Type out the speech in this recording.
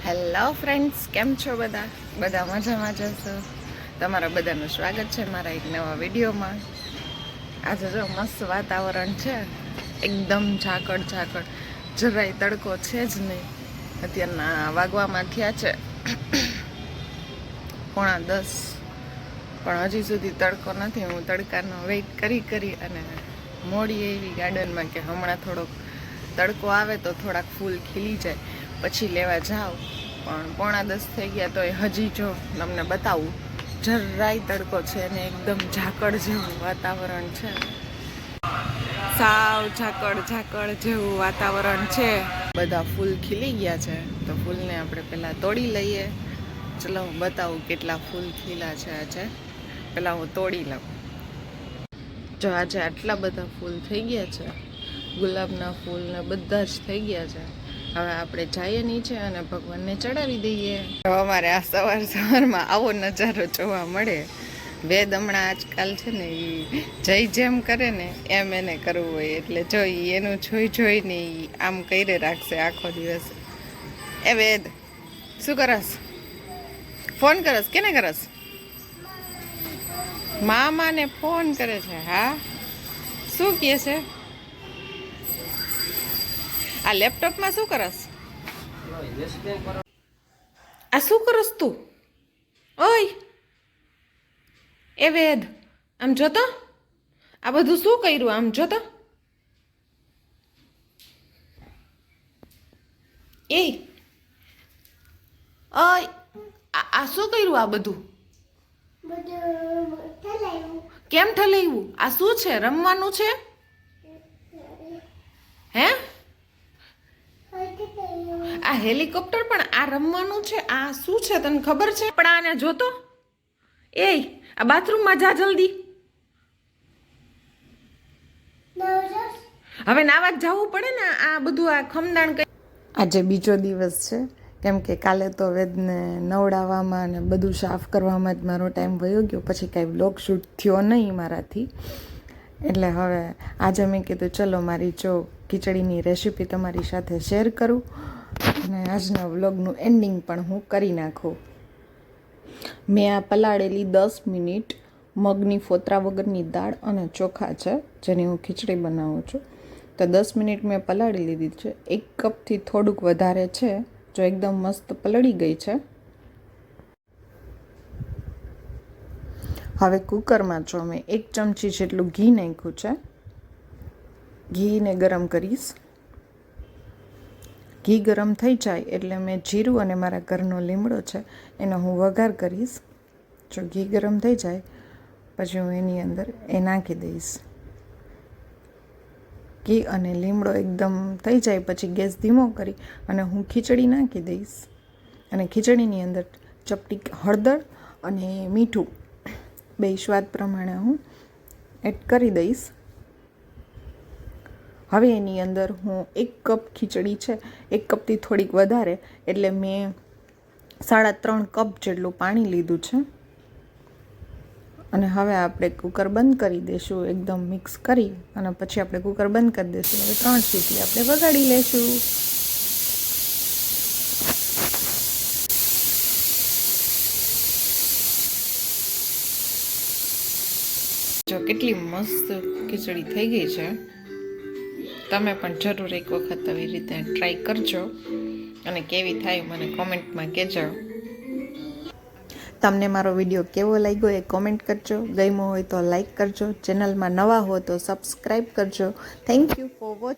Hello friends, કેમ છો બધા? બધા મજામાં જશો? તમારા બધાનું સ્વાગત છે મારા એક નવા વિડીયોમાં. આજે જો મસ્ત વાતાવરણ છે, એકદમ ઝાકળ ઝાકળ, જરાય તડકો છે જ નહીં. અત્યારના વાગવામાં થયા છે 9:30, પણ હજી સુધી તડકો નથી. હું તડકાનો વેઇટ કરી અને મોડી એવી ગાર્ડનમાં કે હમણાં થોડોક તડકો આવે તો થોડાક ફૂલ ખીલી જાય પછી લેવા જાઓ. પણ 9:30 થઈ ગયા તો હજી જો તમને બતાવું, જરાય તડકો છે ને એકદમ ઝાકળ જેવું વાતાવરણ છે. સાવ ઝાકળ જેવું વાતાવરણ છે. બધા ફૂલ ખીલી ગયા છે તો ફૂલને આપણે પહેલાં તોડી લઈએ. ચલો હું બતાવું કેટલા ફૂલ ખીલા છે આજે. પહેલાં હું તોડી લઉં. જો આજે આટલા બધા ફૂલ થઈ ગયા છે, ગુલાબના ફૂલ ને બધા જ થઈ ગયા છે. હવે આપણે જઈએ નીચે અને ભગવાનને ચડાવી દઈએ. અમારે આ સવારમાં આવો નજારો જોવા મળે. વેદ હમણાં આજકાલ છે ને એ જય જેમ કરે ને એમ એને કરવું હોય, એટલે જોઈ એનું જોઈને આમ કરી રાખશે આખો દિવસ. એ વેદ, શું કરસ? ફોન કરસ? કેને કરસ? મામાને ફોન કરે છે. હા, શું કહે છે? આ લેપટોપમાં શું કરસ? આ શું કરસ તું? ઓય એ વેદ, આમ જોતો, આ બધું શું કર્યું? આમ જોતો. એ ઓય, આ શું કર્યું? આ બધું કેમ ઠલાવ્યું? આ શું છે? રમવાનું છે? હે? આ હેલિકોપ્ટર પણ આ રમવાનું છે? આ શું છે તને ખબર છે? પણ આને જોતો, એ આ બાથરૂમમાં જા જલ્દી. હવે નાવા જવું પડે ને. આ બધું આ ખમદાણ કરી. આજે બીજો દિવસ છે, કેમ કે કાલે તો વેદને નવડાવવામાં અને બધું સાફ કરવામાં જ મારો ટાઈમ વયો ગયો. પછી કાંઈ વ્લોગ શૂટ થયો નહીં મારાથી. એટલે હવે આજે મેં કીધું ચલો મારી જો ખીચડીની રેસીપી તમારી સાથે શેર કરું અને આજના વ્લોગનું એન્ડિંગ પણ હું કરી નાખું. મેં આ પલાળેલી 10 મિનિટ મગની ફોતરા વગરની દાળ અને ચોખા છે, જેની હું ખીચડી બનાવું છું. તો 10 મિનિટ મેં પલાળી લીધી છે. 1 કપથી થોડુંક વધારે છે, જો એકદમ મસ્ત પલળી ગઈ છે. હવે કુકરમાં જો મેં 1 ચમચી જેટલું ઘી નાખ્યું છે. ઘીને ગરમ કરીશ. ઘી ગરમ થઈ જાય એટલે મેં જીરું અને મારા ઘરનો લીમડો છે એનો હું વઘાર કરીશ. જો ઘી ગરમ થઈ જાય પછી હું એની અંદર એ નાખી દઈશ. ઘી અને લીમડો એકદમ થઈ જાય પછી ગેસ ધીમો કરી અને હું ખીચડી નાખી દઈશ. અને ખીચડીની અંદર ચપટી હળદર અને મીઠું બે સ્વાદ પ્રમાણે હું એડ કરી દઈશ. હવે એની અંદર હું 1 કપ ખીચડી છે, 1 કપથી થોડીક વધારે, એટલે મેં 3.5 કપ જેટલું પાણી લીધું છે. અને હવે આપણે કુકર બંધ કરી દઈશું, એકદમ મિક્સ કરી અને પછી આપણે કુકર બંધ કરી દઈશું. હવે 3 સીટી આપણે વગાડી લઈશું. જો કેટલી મસ્ત ખીચડી થઈ ગઈ છે. તમે પણ જરૂર એક વખત આવી રીતે ટ્રાય કરજો અને કેવી થાય મને કોમેન્ટમાં કહેજો. તમને મારો વિડીયો કેવો લાગ્યો એ કોમેન્ટ કરજો. ગમ્યો હોય તો લાઈક કરજો. ચેનલમાં નવા હો તો સબસ્ક્રાઈબ કરજો. Thank you for watching.